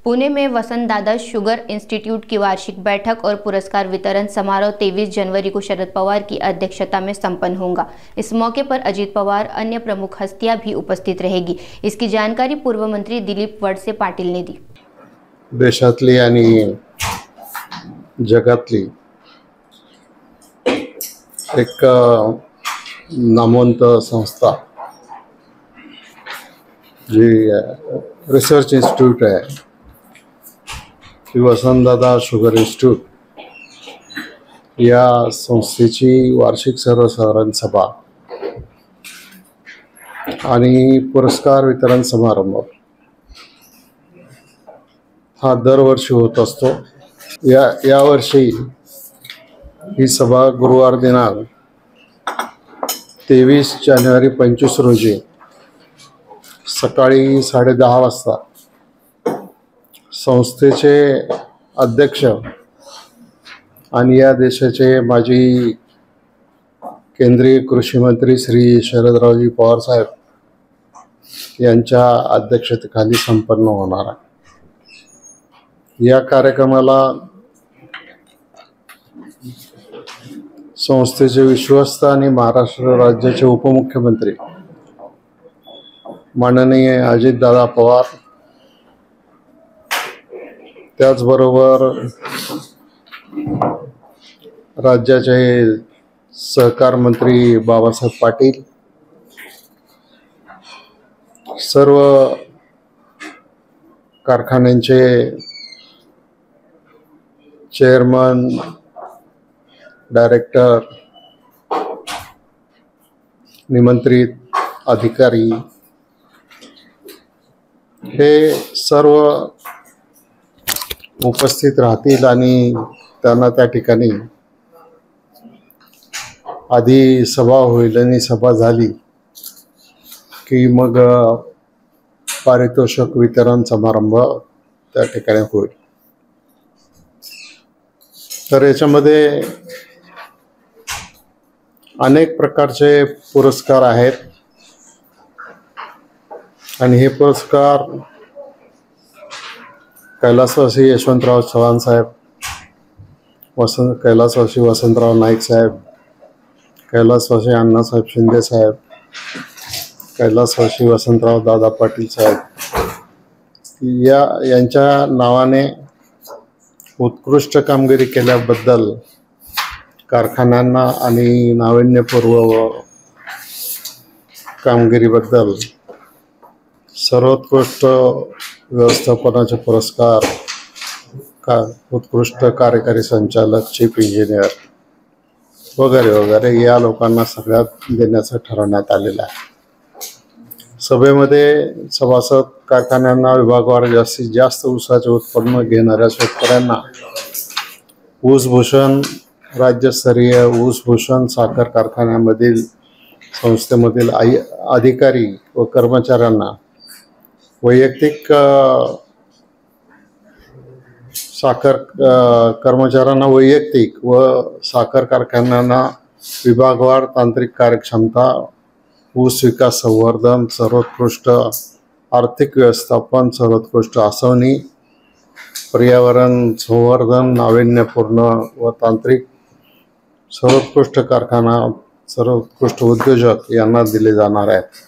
पुणे में वसंत दादा sugar institute की वार्षिक बैठक और पुरस्कार वितरण समारोह 23 जनवरी को शरद पवार की अध्यक्षता में संपन्न होगा। इस मौके पर अजित पवार अन्य प्रमुख हस्तियां भी उपस्थित रहेगी। इसकी जानकारी पूर्व मंत्री दिलीप वळसे पाटील ने दी। देशातली आणि जगातली एक नामवंत संस्था जी रिसर्च इंस्टीट्यूट है की वसंतदादा शुगर इंस्टीट्यूट या संस्थेची वार्षिक सर्वसाधारण सभा आणि पुरस्कार वितरण समारंभ हा दरवर्षी होत असतो। या वर्षी ही सभा गुरुवार दिनांक 23 जानेवारी 25 रोजी सकाळी 10:30 वाजता संस्थेचे अध्यक्ष आणि या देशाचे माजी केंद्रीय कृषी मंत्री श्री शरदरावजी पवार साहेब यांच्या अध्यक्षतेखाली संपन्न होणार आहे। या कार्यक्रमाला संस्थेचे विश्वस्त आणि महाराष्ट्र राज्याचे उपमुख्यमंत्री माननीय अजितदादा पवार, त्याचबरोबर राज्याचे सहकार मंत्री बाबासाहेब पाटील, सर्व कारखान्यांचे चेअरमन, डायरेक्टर, निमंत्रित अधिकारी हे सर्व उपस्थित राहतील आणि त्यांना त्या ठिकाणी आधी सभा होईल आणि सभा झाली की मग पारितोषिक वितरण समारंभ त्या ठिकाणी होईल। तर याच्यामध्ये अनेक प्रकारचे पुरस्कार आहेत आणि हे पुरस्कार कैलासवासी यशवंतराव चव्हाण साहेब, कैलासवासी वसंतराव नाईक साहेब, कैलासवासी अण्णासाहेब शिंदे साहेब, कैलासवासी वसंतराव दादा पाटील साहेब यांच्या नावाने उत्कृष्ट कामगिरी केल्याबद्दल कारखान्यांना आणि नाविन्यपूर्ण कामगिरीबद्दल सर्वोत्कृष्ट व्यवस्थापनाचे पुरस्कार, उत्कृष्ट कार्यकारी संचालक, चीफ इंजिनियर वगैरे वगैरे या लोकांना सगळ्यात देण्याचं ठरवण्यात आलेलं आहे। सभेमध्ये सभासद कारखान्यांना विभागवार जास्तीत जास्त ऊसाचे उत्पन्न घेणाऱ्या शेतकऱ्यांना ऊसभूषण, राज्यस्तरीय ऊसभूषण, साखर कारखान्यामधील संस्थेमधील अधिकारी व कर्मचाऱ्यांना वैयक्तिक साखर कर्मचाऱ्यांना वैयक्तिक व साखर कारखान्यांना विभागवार तांत्रिक कार्यक्षमता, ऊस विकास संवर्धन, सर्वोत्कृष्ट आर्थिक व्यवस्थापन, सर्वोत्कृष्ट आसवनी, पर्यावरण संवर्धन, नाविन्यपूर्ण व तांत्रिक, सर्वोत्कृष्ट कारखाना, सर्वोत्कृष्ट उद्योजक यांना दिले जाणार आहेत।